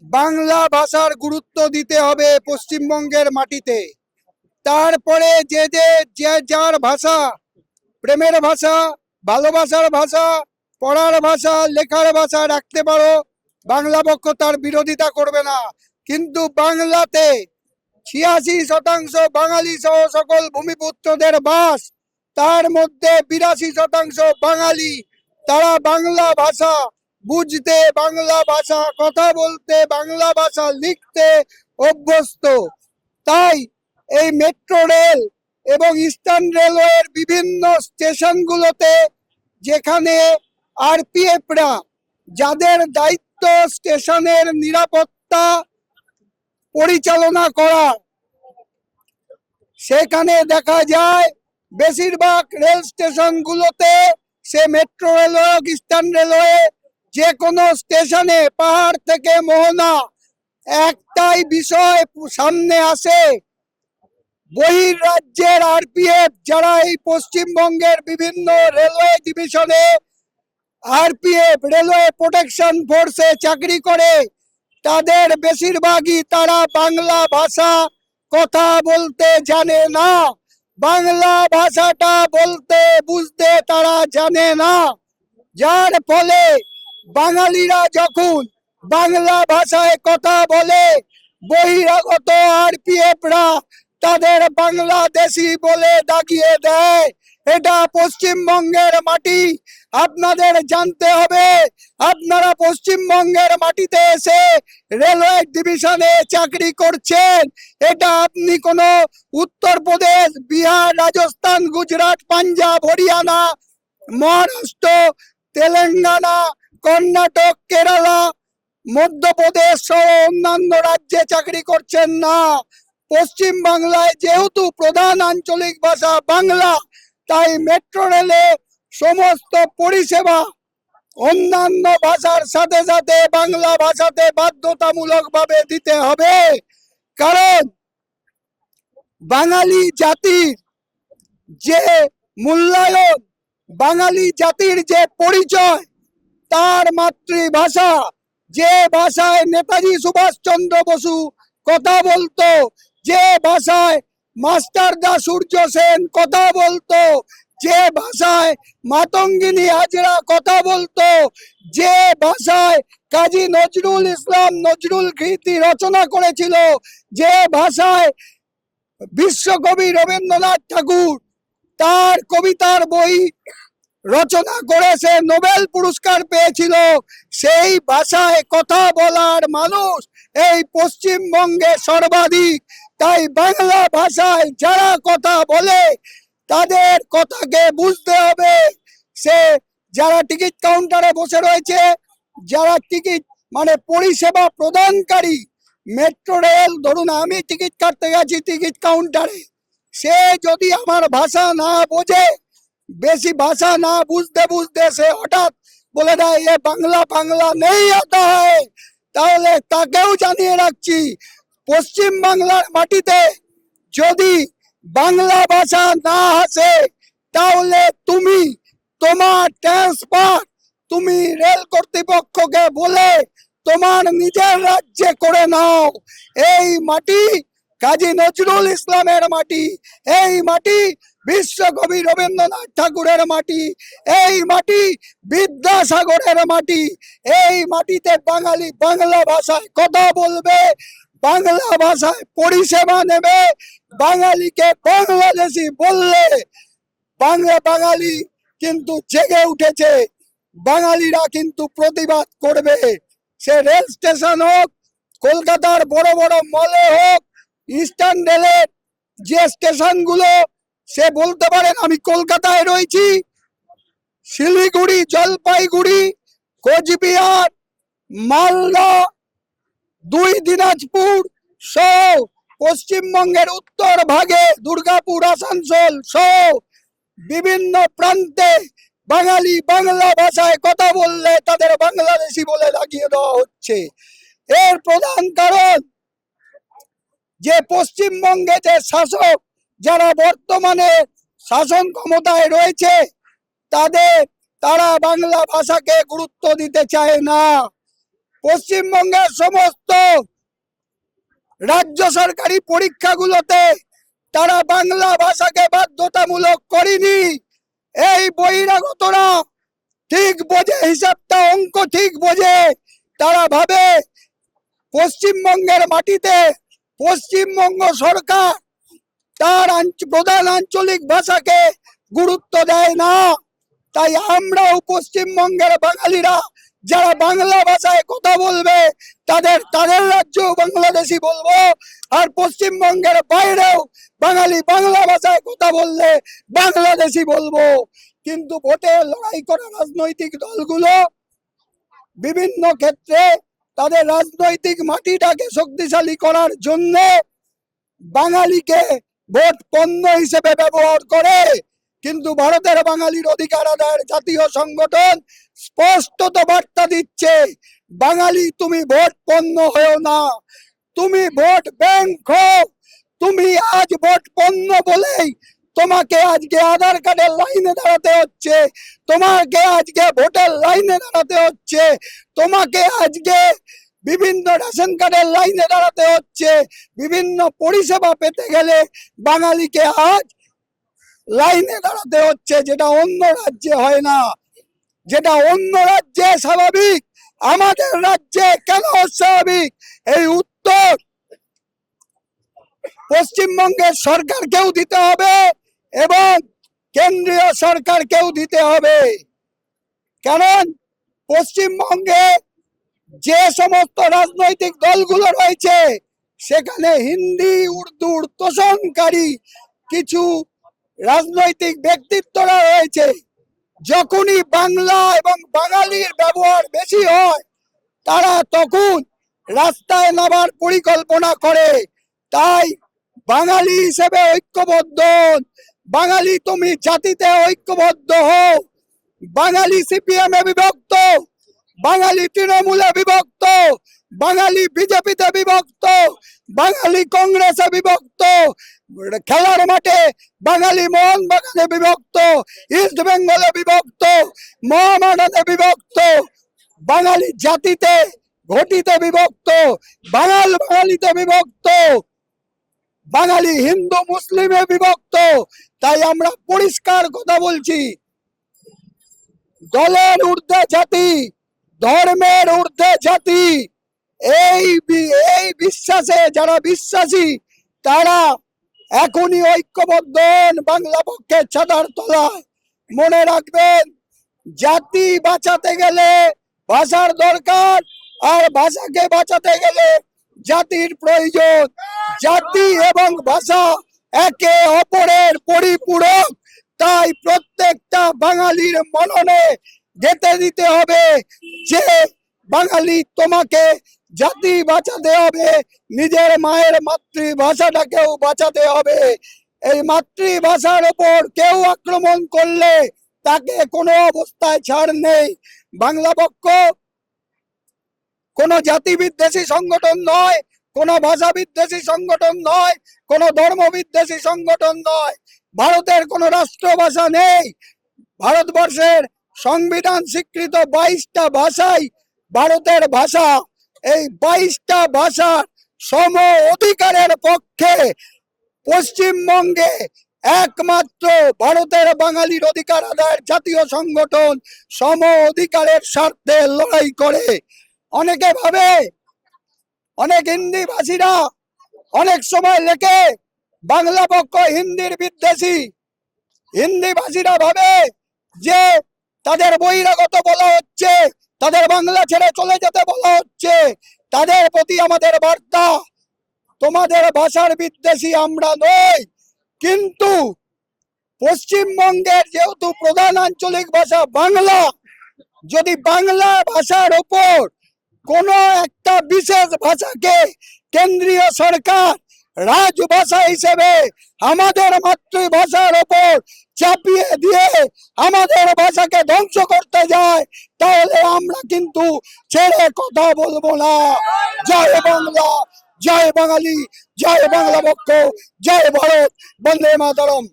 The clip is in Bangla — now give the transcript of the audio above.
বাংলা ভাষার গুরুত্ব দিতে হবে পশ্চিমবঙ্গের মাটিতে। তারপরে যে যে যে যার ভাষা, প্রেমের ভাষা, ভালোবাসার ভাষা, পড়ার ভাষা, লেখার ভাষা রাখতে পারো, বাংলা পক্ষ তার বিরোধিতা করবে না। কিন্তু বাংলাতে ৮৬% বাঙালি সহ সকল ভূমিপুত্রদের বাস, তার মধ্যে ৮২% বাঙালি। তারা বাংলা ভাষা বুঝতে, বাংলা ভাষা কথা বলতে, বাংলা ভাষা লিখতে অভ্যস্ত। তাই এই মেট্রো রেল এবং ইস্টার্ন রেলওয়ের বিভিন্ন স্টেশনগুলোতে, যেখানে আরপিএফরা, যাদের দায়িত্ব স্টেশনের নিরাপত্তা পরিচালনা করা, সেখানে দেখা যায় বেশিরভাগ রেল স্টেশনগুলোতে, সে মেট্রো রেল হোক, ইস্টার্ন রেলওয়ে, যে কোনো স্টেশনে পাহাড় থেকে মোহনা একটাই বিষয় সামনে আসে: বহির রাজ্যের আরপিএফ, যারা এই পশ্চিমবঙ্গের বিভিন্ন রেলওয়ে ডিভিশনে আরপিএফ, রেলওয়ে প্রোটেকশন ফোর্সে চাকরি করে, তাদের বেশিরভাগই তারা বাংলা ভাষা কথা বলতে জানে না। বাংলা ভাষাটা বলতে বুঝতে তারা জানে না। যার ফলে বাঙালিরা যখন বাংলা ভাষায় কথা বলে, বহিরাগত আরপিএফরা তাদের বাংলাদেশি বলে দাগিয়ে দেয়। এটা পশ্চিমবঙ্গের মাটি, আপনাদের জানতে হবে। আপনারা পশ্চিমবঙ্গের মাটিতে এসে রেলওয়ে ডিভিশনে চাকরি করছেন, এটা আপনি কোনো উত্তরপ্রদেশ, বিহার, রাজস্থান, গুজরাট, পাঞ্জাব, হরিয়ানা, মহারাষ্ট্র, তেলেঙ্গানা, কর্ণাটক, কেরালা, মধ্যপ্রদেশ সহ অন্যান্য রাজ্যে চাকরি করছেন না। পশ্চিম বাংলায় যেহেতু প্রধান আঞ্চলিক ভাষা বাংলা, তাই মেট্রো রেলে সমস্ত পরিষেবা অন্যান্য ভাষার সাথে সাথে বাংলা ভাষাতে বাধ্যতামূলকভাবে দিতে হবে। কারণ বাঙালি জাতির যে মূল্যায়ন, বাঙালি জাতির যে পরিচয়, তার মাতৃভাষা, যে ভাষায় নেতাজি সুভাষচন্দ্র বসু কথা বলতো, যে ভাষায় মাস্টারদা সূর্য সেন কথা বলতো, যে ভাষায় মাতঙ্গিনী হাজরা কথা বলতো, যে ভাষায় কাজী নজরুল ইসলাম নজরুল গীতি রচনা করেছিল, যে ভাষায় বিশ্বকবি রবীন্দ্রনাথ ঠাকুর তার কবিতার বই রচনা করে সে নোবেল পুরস্কার পেয়েছিল, সেই ভাষায় কথা বলার মানুষ এই পশ্চিমবঙ্গে সর্বাধিক। তাই বাংলা ভাষায় যারা কথা বলে, তাদের কথাকে বুঝতে হবে। সে যারা টিকিট কাউন্টারে বসে রয়েছে, যারা টিকিট মানে পরিষেবা প্রদানকারী, মেট্রো রেল, ধরুন আমি টিকিট কাটতে গেছি টিকিট কাউন্টারে, সে যদি আমার ভাষা না বোঝে, বেশি ভাষা না বুঝতে বুঝতে সে হঠাৎ বলে দেয় এ বাংলা বাংলা নেই আতা হয়, তাহলে তাকেও জানিয়ে রাখছি, পশ্চিম বাংলার মাটিতে যদি বাংলা ভাষা না আসে, তাহলে তুমি তোমার ট্রান্সফার তুমি রেল কর্তৃপক্ষকে বলে তোমার নিজের রাজ্যে করে নাও। এই মাটি কাজী নজরুল ইসলামের মাটি, এই মাটি বিশ্বকবি রবীন্দ্রনাথ ঠাকুরের মাটি, এই মাটি বিদ্যাসাগরের মাটি। এই মাটিতে বাঙালি বাংলা ভাষায় কথা বলবে, বাংলা ভাষায় পরিষেবা নেবে। বাঙালিকে বাংলাদেশি বললে বাঙালি কিন্তু জেগে উঠেছে, বাঙালিরা কিন্তু প্রতিবাদ করবে। সে রেল স্টেশন হোক, কলকাতার বড় বড় মলে হোক, ইস্টার্ন রেলের যে স্টেশনগুলো, সে বলতে পারেন আমি কলকাতায় রয়েছি, শিলিগুড়ি, জলপাইগুড়ি, কোচবিহার, মালদা, 2 দিনাজপুর সহ পশ্চিমবঙ্গের উত্তর ভাগে দুর্গাপুর, আসানসোল সহ বিভিন্ন প্রান্তে বাঙালি বাংলা ভাষায় কথা বললে তাদের বাংলাদেশি বলে লাগিয়ে দেওয়া হচ্ছে। এর প্রধান কারণ যে পশ্চিমবঙ্গে যে শাসক, যারা বর্তমানে শাসন ক্ষমতায় রয়েছে, তারা বাংলা ভাষাকে গুরুত্ব দিতে চায় না। পশ্চিমবঙ্গের সমস্ত রাজ্য সরকারি পরীক্ষাগুলোতে তারা বাংলা ভাষাকে বাধ্যতামূলক করেনি। এই বহিরাগতরা ঠিক বোঝে, হিসাবটা অঙ্ক ঠিক বোঝে। তারা ভাবে পশ্চিমবঙ্গের মাটিতে পশ্চিমবঙ্গ সরকার তার প্রধান আঞ্চলিক ভাষাকে গুরুত্ব দেয় না। তাই আমরাও পশ্চিমবঙ্গের বাঙালিরা যারা বাংলা ভাষায় কথা বলবে তাদের রাজ্য বাংলাদেশি বলবো, আর পশ্চিমবঙ্গের বাইরেও বাঙালি বাংলা ভাষায় কথা বললে বাংলাদেশি বলবো। কিন্তু ভোটে লড়াই করা রাজনৈতিক দলগুলো বিভিন্ন ক্ষেত্রে তাদের রাজনৈতিক মাটিটাকে শক্তিশালী করার জন্য বাঙালিকে ভোট পণ্য হিসেবে ব্যবহার করে। কিন্তু ভারতের বাঙালির অধিকার আদায়ের জাতীয় সংগঠন স্পষ্টত বার্তা দিচ্ছে, বাঙালি তুমি ভোট পণ্য হয়েও না, তুমি ভোট ব্যাংক হও। তুমি আজ ভোট পণ্য বলেই তোমাকে আজকে আধার কার্ডের লাইনে দাঁড়াতে হচ্ছে, তোমাকে আজকে ভোটের লাইনে দাঁড়াতে হচ্ছে, তোমাকে আজকে বিভিন্ন রেশন কার্ডের লাইনে দাঁড়াতে হচ্ছে। বিভিন্ন পরিষেবা পেতে গেলে বাঙালিকে আজ লাইনে দাঁড়াতে হচ্ছে, যেটা অন্য রাজ্যে হয় না। যেটা অন্য রাজ্যে স্বাভাবিক, আমাদের রাজ্যে কেন অস্বাভাবিক? এই উত্তর পশ্চিমবঙ্গের সরকারকেও দিতে হবে এবং কেন্দ্রীয় সরকারকেও দিতে হবে। কারণ পশ্চিমবঙ্গে যে সমস্ত রাজনৈতিক দলগুলো রয়েছে সেখানে হিন্দি উর্দুর তোষণকারী কিছু রাজনৈতিক ব্যক্তিত্বরা রয়েছে। যখনই বাংলা এবং বাঙালির ব্যবহার বেশি হয় তারা তখন রাস্তায় নামার পরিকল্পনা করে। তাই বাঙালি হিসেবে ঐক্যবদ্ধ, বাঙালি তুমি জাতিতে ঐক্যবদ্ধ হও। বাঙালি সিপিএম এ বিভক্ত, বাঙালি তৃণমূলে বিভক্ত, বাঙালি বিজেপিতে বিভক্ত, বাঙালি কংগ্রেসে বিভক্ত, খেলার মাঠে বাঙালি মোহনবাগানে বিভক্ত, ইস্ট বেঙ্গলে বিভক্ত, মহামাডানে বিভক্ত, বাঙালি জাতিতে ঘটিতে বিভক্ত, বাঙালিতে বিভক্ত, বাঙালি হিন্দু মুসলিমে বিভক্ত। তাই আমরা পরিষ্কার কথা বলছি, দলের ঊর্ধ্বে জাতি, ধর্মের ঊর্ধ্বে জাতি। এই বিশ্বাসে যারা বিশ্বাসী তারা এখনই ঐক্যবদ্ধ বাংলা পক্ষের ছাতার তলায়। মনে রাখবেন, জাতি বাঁচাতে গেলে ভাষার দরকার, আর ভাষাকে বাঁচাতে গেলে জাতির প্রয়োজন। জাতি এবং ভাষা একে অপরের পরিপূরক। তাই প্রত্যেকটা বাঙালির মননে গেঁথে দিতে হবে যে বাঙালি তোমাকে জাতি বাঁচাতে হবে, নিজের মায়ের মাতৃভাষাটাকেও বাঁচাতে হবে। এই মাতৃভাষার ওপর কেউ আক্রমণ করলে তাকে কোনো অবস্থায় ছাড় নেই। বাংলা পক্ষ কোনো জাতি বিদ্বেষী সংগঠন নয়, কোনো ভাষা বিদ্বেষী সংগঠন নয়, কোনো ধর্ম বিদ্বেষী সংগঠন নয়। ভারতের কোনো রাষ্ট্রভাষা নেই। ভারতবর্ষের সংবিধান স্বীকৃত 22টা ভাষাই ভারতের ভাষা। এই 22টা ভাষার সম অধিকারের পক্ষে পশ্চিমবঙ্গে একমাত্র ভারতের বাঙালির অধিকার আদায়ের জাতীয় সংগঠন সম অধিকারের স্বার্থে লড়াই করে। অনেকে ভাবে, অনেক হিন্দি ভাষীরা অনেক সময় লেখে বাংলা পক্ষ হিন্দির বিদ্বেষী। হিন্দি ভাষীরা ভাবে যে তাদের বহিরাগত বলা হচ্ছে, তাদের বাংলা ছেড়ে চলে যেতে বলা হচ্ছে। তাদের প্রতি আমাদের বার্তা, তোমাদের ভাষার বিদ্বেষী আমরা নই, কিন্তু পশ্চিমবঙ্গের যেহেতু প্রধান আঞ্চলিক ভাষা বাংলা, যদি বাংলা ভাষার ওপর কোনো একটা বিশেষ ভাষাকে কেন্দ্রীয় সরকার রাজভাষা হিসেবে আমাদের মাতৃভাষার ওপর চাপিয়ে দিয়ে আমাদের ভাষাকে ধ্বংস করতে যায়, তাহলে আমরা কিন্তু ছেড়ে কথা বলবো না। জয় বাংলা, জয় বাঙালি, জয় বাংলা পক্ষ, জয় ভারত, বন্দে মাতরম।